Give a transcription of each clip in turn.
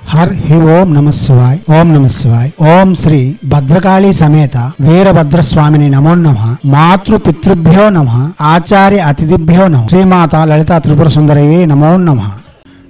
Her హి ఓం నమ శివాయ్. ఓం నమ శివాయ్. ఓం శ్రీ భద్రకాళీ సమేత వీరభద్రస్వామిని నమో నమః. మాతృ పితృభ్యో నమః. ఆచార్య అతిథిభ్యో నమః. శ్రీమాత లలితా త్రిపుర సుందరయే నమో నమః.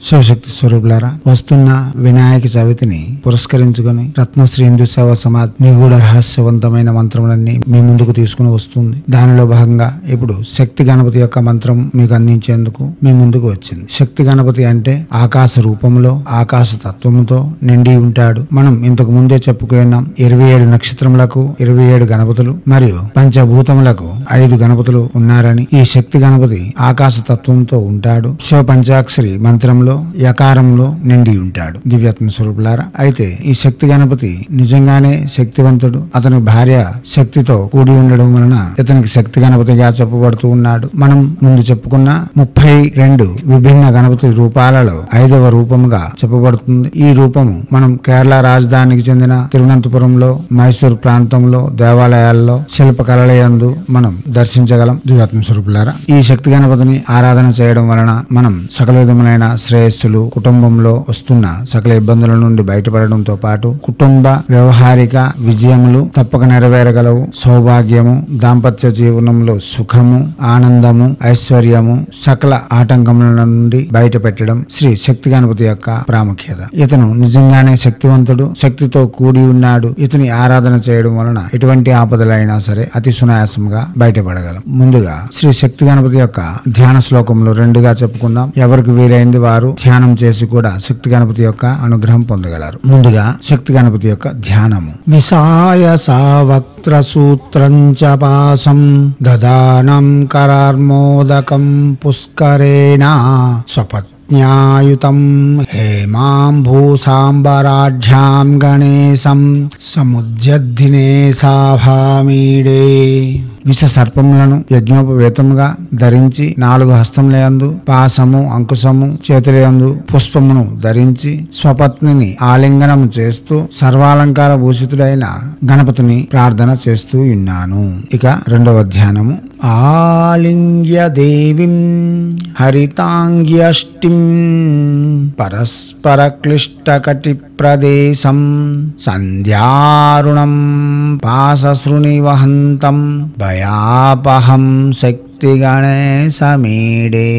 శివశక్తి స్వరూపులారా, వస్తున్న వినాయక చవితిని పురస్కరించుకొని రత్నశ్రీ హిందూ సేవా సమాజ్ నిగూఢ రహస్యవంతమైన మంత్రములన్నీ మీ ముందుకు తీసుకుని వస్తుంది. దానిలో భాగంగా ఇప్పుడు శక్తి గణపతి యొక్క మంత్రం మీకు అందించేందుకు మీ ముందుకు వచ్చింది. శక్తి గణపతి అంటే ఆకాశ రూపంలో ఆకాశ తత్వముతో నిండి ఉంటాడు. మనం ఇంతకు ముందే చెప్పుకున్నాం, 27 నక్షత్రములకు 27 గణపతులు మరియు పంచభూతములకు 5 గణపతులు ఉన్నారని. ఈ శక్తి గణపతి ఆకాశ తత్వంతో ఉంటాడు. శివ పంచాక్షరి మంత్రంలో యకారంలో నిండి ఉంటాడు. దివ్యాత్మ స్వరూపులారా, అయితే ఈ శక్తి గణపతి నిజంగానే శక్తివంతుడు. అతని భార్య శక్తితో కూడి ఉండడం వలన ఇతనికి శక్తి గణపతిగా చెప్పబడుతూ ఉన్నాడు. మనం ముందు చెప్పుకున్న 32 విభిన్న గణపతి రూపాలలో 5వ రూపముగా చెప్పబడుతుంది. ఈ రూపము మనం కేరళ రాజధానికి చెందిన తిరువనంతపురంలో, మైసూర్ ప్రాంతంలో దేవాలయాల్లో శిల్పకళలయందు మనం దర్శించగలం. దివ్యాత్మ స్వరూపులారా, ఈ శక్తి గణపతిని ఆరాధన చేయడం వలన మనం సకల విధములైన శ్రేయస్సులు, కుటుంబంలో వస్తున్న సకల ఇబ్బందుల నుండి బయటపడడంతో పాటు కుటుంబ వ్యవహారిక విజయములు తప్పక నెరవేరగలవు. సౌభాగ్యము, దాంపత్య జీవనంలో సుఖము, ఆనందము, ఐశ్వర్యము, సకల ఆటంకముల నుండి బయట పెట్టడం శ్రీ శక్తి గణపతి యొక్క ప్రాముఖ్యత. ఇతను నిజంగానే శక్తివంతుడు, శక్తితో కూడి ఉన్నాడు. ఇతని ఆరాధన చేయడం వలన ఎటువంటి ఆపదలైనా సరే అతి సునాయాసంగా బయటపడగలం. ముందుగా శ్రీ శక్తి గణపతి యొక్క ధ్యాన శ్లోకంలో 2గా చెప్పుకుందాం. ఎవరికి వీలైంది వారు ధ్యానం చేసి కూడా శక్తి గణపతి యొక్క అనుగ్రహం పొందగలరు. ముందుగా శక్తి గణపతి యొక్క ధ్యానము. విసాయ సావక్త్ర సూత్రం చ పాసం దదానం కరార్మోదకం పుష్కరేణ స్వపత్న్యాయుతం హేమాంబూసాంబరాఢ్యాం గణేశం సముద్యద్దినే సాభామీడే. విష సర్పములను యజ్ఞోపవేతముగా ధరించి 4 హస్తములయందు పాసము, అంకుశము చేతులయందు పుష్పమును ధరించి స్వపత్నిని ఆలింగనము చేస్తూ సర్వాలంకార భూషితుడైన గణపతిని ప్రార్థన చేస్తూ ఉన్నాను. ఇక 2వ ధ్యానము. ఆలింగ్య దేవిం హరితాంగ్యష్టిం పరస్పర క్లిష్ట కటి ప్రదేశం సంధ్యారుణం పాసశృణివహంతం భయాపహం శక్తి గణేశమీడే.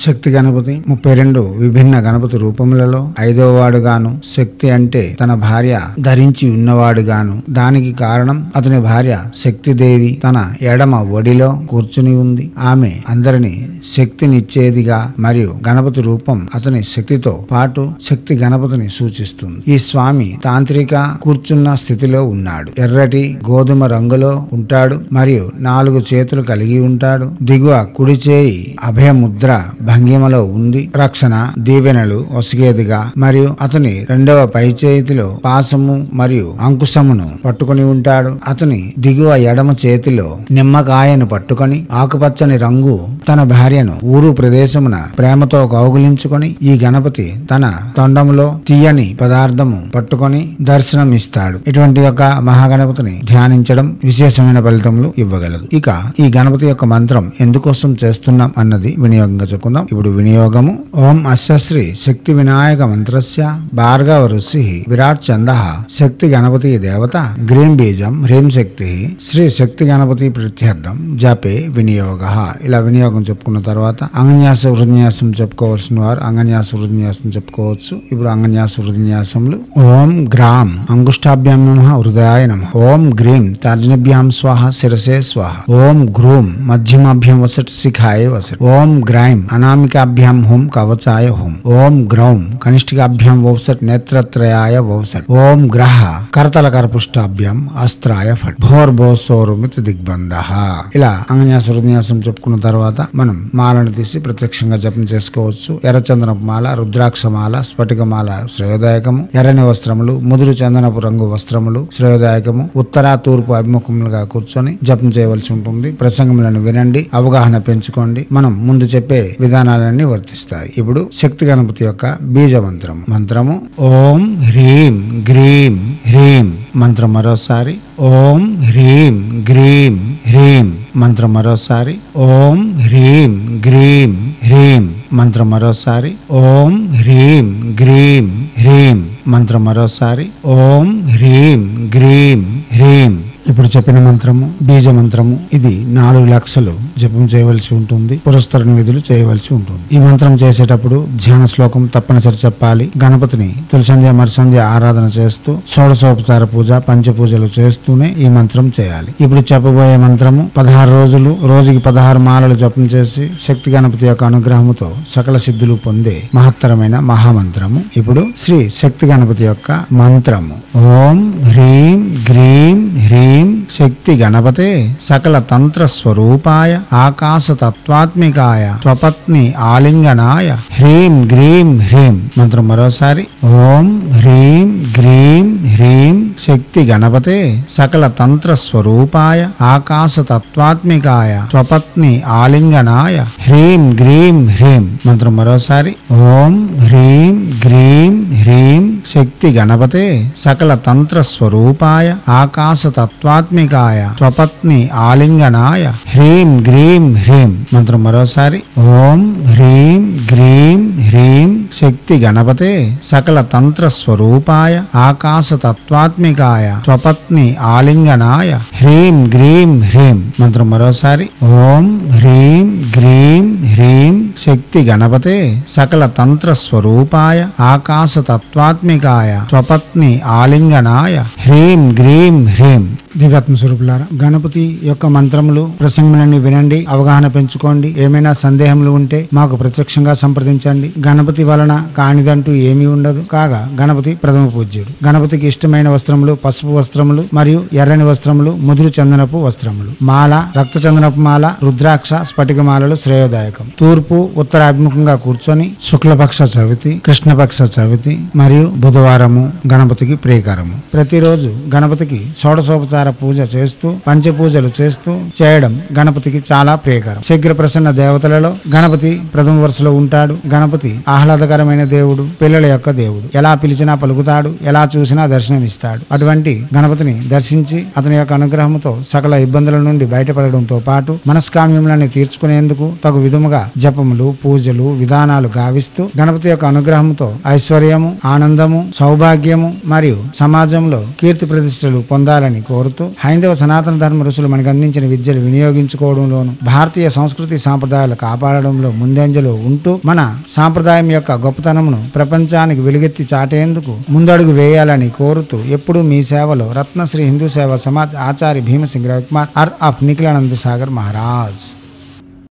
శక్తి గణపతి 32 విభిన్న గణపతి రూపములలో 5వ వాడుగాను, శక్తి అంటే తన భార్య ధరించి ఉన్నవాడుగాను. దానికి కారణం అతని భార్య శక్తిదేవి తన ఎడమ ఒడిలో కూర్చుని ఉంది. ఆమె అందరిని శక్తినిచ్చేదిగా మరియు గణపతి రూపం అతని శక్తితో పాటు శక్తి గణపతిని సూచిస్తుంది. ఈ స్వామి తాంత్రిక కూర్చున్న స్థితిలో ఉన్నాడు. ఎర్రటి గోధుమ రంగులో ఉంటాడు మరియు 4 చేతులు కలిగి ఉంటాడు. దిగువ కుడి చేయి అభయముద్ర భంగిమలో ఉంది. రక్షణ దీవెనలు ఒసిగేదిగా మరియు అతని 2వ పై చేతిలో పాసము మరియు అంకుశమును పట్టుకుని ఉంటాడు. అతని దిగువ ఎడమ చేతిలో నిమ్మకాయను పట్టుకొని ఆకుపచ్చని రంగు తన భార్యను ఊరు ప్రదేశమున ప్రేమతో కౌగులించుకొని ఈ గణపతి తన తొండములో తీయని పదార్థము పట్టుకొని దర్శనమిస్తాడు. ఇటువంటి యొక్క మహాగణపతిని ధ్యానించడం విశేషమైన ఫలితములు ఇవ్వగలదు. ఇక ఈ గణపతి యొక్క మంత్రం ఎందుకోసం చేస్తున్నాం అన్నది వినియోగంగా చెప్పుకుందాం. ఇప్పుడు వినియోగము. ఓం అస్య శ్రీ శక్తి వినాయక మంత్రస్య భార్గవ ఋషి విరాట్ చంద శక్తి గణపతి దేవత గ్రీం బీజం హ్రీం శక్తి శ్రీ శక్తి గణపతి ప్రీత్యర్థం జపే వినియోగ. ఇలా వినియోగం చెప్పుకున్న తర్వాత అంగన్యాస వృద్న్యాసం చెప్పుకోవాల్సిన వారు అంగన్యాస వృద్న్యాసం చెప్పుకోవచ్చు. ఇప్పుడు అంగన్యాస వృద్న్యాసములు. ఓం గ్రాం అంగుష్టాభ్యాం నమః హృదయాయ నమః. ఓం గ్రీం తర్జనిభ్యాం స్వాహ శిరసే స్వాహ. ఓం గ్రూం మధ్యమాభ్యాం వసట్ శిఖాయ వసట్. ఓం గ్రైం అనామికాభ్యాం హోం కవచాయ హోం. ఓం గ్రౌం కనిష్ఠికాభ్యాం వౌసట్ నేత్రత్రయాయ వౌసట్. ఓం గ్రహ కరతల కరపుష్టాభ్యాం అస్త్రాయ ఫట్. భోర్భోసోరుమిత దిగ్బంధః. ఇలా అంగన్యాస వృద్న్యాసం చెప్పుకున్న తర్వాత మనం మాలను తీసి ప్రత్యక్షంగా జపం చేసుకోవచ్చు. ఎర్రచందనపు మాల, రుద్రాక్షమాల, స్ఫటికమాల శ్రేయోదాయకము. ఎర్రని వస్త్రములు, ముదురు చందనపు రంగు వస్త్రములు శ్రేయోదాయకము. ఉత్తర తూర్పు అభిముఖములుగా కూర్చొని జపం చేయవలసి ఉంటుంది. ప్రసంగములను వినండి, అవగాహన పెంచుకోండి. మనం ముందు చెప్పే విధానాలన్నీ వర్తిస్తాయి. ఇప్పుడు శక్తి గణపతి యొక్క బీజ మంత్రం. మంత్రము ఓం హ్రీం గ్రీం హ్రీం. మంత్రం మరోసారి. ఓం హ్రీం గ్రీం హ్రీం. మంత్రం మరోసారి. ఓం హ్రీం గ్రీం హ్రీం. మంత్రం మరోసారి ఓం హ్రీం గ్రీం హ్రీం. మంత్రం మరోసారి ఓం హ్రీం గ్రీం హ్రీం. ఇప్పుడు చెప్పిన మంత్రము బీజ మంత్రము. ఇది 4 లక్షలు జపం చేయవలసి ఉంటుంది. పురస్కరణ విధులు చేయవలసి ఉంటుంది. ఈ మంత్రం చేసేటప్పుడు ధ్యాన శ్లోకం తప్పనిసరి చెప్పాలి. గణపతిని తొలిసంధ్య మరుసంధ్య ఆరాధన చేస్తూ షోడశోపచార పూజ పంచపూజలు చేస్తూనే ఈ మంత్రం చేయాలి. ఇప్పుడు చెప్పబోయే మంత్రము 16 రోజులు రోజుకి 16 మాలలు జపం చేసి శక్తి గణపతి యొక్క అనుగ్రహముతో సకల సిద్ధులు పొందే మహత్తరమైన మహామంత్రము. ఇప్పుడు శ్రీ శక్తి గణపతి యొక్క మంత్రము. ఓం హ్రీం గ్రీం హ్రీం శక్తి గణపతే సకల తంత్ర స్వరూపాయ ఆకాశ తత్వాత్మికాయ స్వపత్ని ఆలింగనాయ హ్రీం గ్రీం హ్రీం. మంత్రం మరోసారి ఓం హ్రీం గ్రీం హ్రీం శక్తి గణపతే సకల తంత్ర స్వరూపాయ ఆకాశ తత్వాత్మికాయ స్వపత్ని ఆలింగనాయ హ్రీం గ్రీం హ్రీం. మంత్రం మరోసారి ఓం హ్రీం గ్రీం హ్రీం శక్తి గణపతే సకల తంత్ర స్వరూపాయ ఆకాశ తత్వాత్మికాయ స్వపత్ని ఆలింగనాయ హ్రీం గ్రీం హ్రీం. మంత్రం మరోసారి ఓం హ్రీం గ్రీం హ్రీం శక్తి గణపతే సకల తంత్ర స్వరూపాయ ఆకాశ తత్వాత్మికాయ స్వపత్ని ఆలింగనాయ హ్రీం గ్రీం హ్రీం. మంత్రం మరోసారి ఓం హ్రీం గ్రీం హ్రీం శక్తి గణపతే సకల తంత్ర స్వరూపాయ ఆకాశ తత్వాత్మికాయ స్వపత్ని ఆలింగనాయ హ్రీం గ్రీం హ్రీం. దివ్యాత్మ స్వరూపులారా, గణపతి యొక్క మంత్రములు ప్రసంగములన్నీ వినండి, అవగాహన పెంచుకోండి. ఏమైనా సందేహములు ఉంటే మాకు ప్రత్యక్షంగా సంప్రదించండి. గణపతి వలన కానిదంటూ ఏమీ ఉండదు. కాగా గణపతి ప్రథమ పూజ్యుడు. గణపతికి ఇష్టమైన వస్త్రములు పసుపు వస్త్రములు మరియు ఎర్రని వస్త్రములు, ముదురు చందనపు వస్త్రములు, మాల, రక్త చందనపు మాల, రుద్రాక్ష స్ఫటిక మాలలు శ్రేయోదాయకం. తూర్పు ఉత్తరాభిముఖంగా కూర్చొని శుక్లపక్ష చవితి, కృష్ణపక్ష చవితి మరియు బుధవారము గణపతికి ప్రియకరము. ప్రతిరోజు గణపతికి షోడశోపచార పూజ చేస్తూ పంచపూజలు చేస్తూ చేయడం గణపతికి చాలా ప్రియకరం. శీఘ్ర ప్రసన్న దేవతలలో గణపతి ప్రథమ వరుసలో ఉంటాడు. గణపతి ఆహ్లాదకరమైన దేవుడు, పిల్లల యొక్క దేవుడు. ఎలా పిలిచినా పలుకుతాడు, ఎలా చూసినా దర్శనమిస్తాడు. అటువంటి గణపతిని దర్శించి అతని యొక్క అనుగ్రహంతో సకల ఇబ్బందుల నుండి బయటపడడంతో పాటు మనస్కామ్యములను తీర్చుకునేందుకు తగు విధముగా జపములు పూజలు విధానాలు గావిస్తూ గణపతి యొక్క అనుగ్రహంతో ఐశ్వర్యము ఆనందము సౌభాగ్యము మరియు సమాజంలో కీర్తి ప్రతిష్టలు పొందాలని కోరుతూ హైందవ సనాతన ధర్మ ఋషులు మనకు అందించిన విద్యలు వినియోగించుకోవడంలోను భారతీయ సంస్కృతి సాంప్రదాయాలు కాపాడడంలో ముందంజలో ఉంటూ మన సాంప్రదాయం యొక్క గొప్పతనమును ప్రపంచానికి వెలుగెత్తి చాటేందుకు ముందడుగు వేయాలని కోరుతూ ఎప్పుడూ మీ సేవలో రత్నశ్రీ హిందూ సేవా సమాజ్ ఆచార్య భీమసింగ్ రవికుమార్ ఆఫ్ నిఖిలానంద సాగర్ మహారాజ్.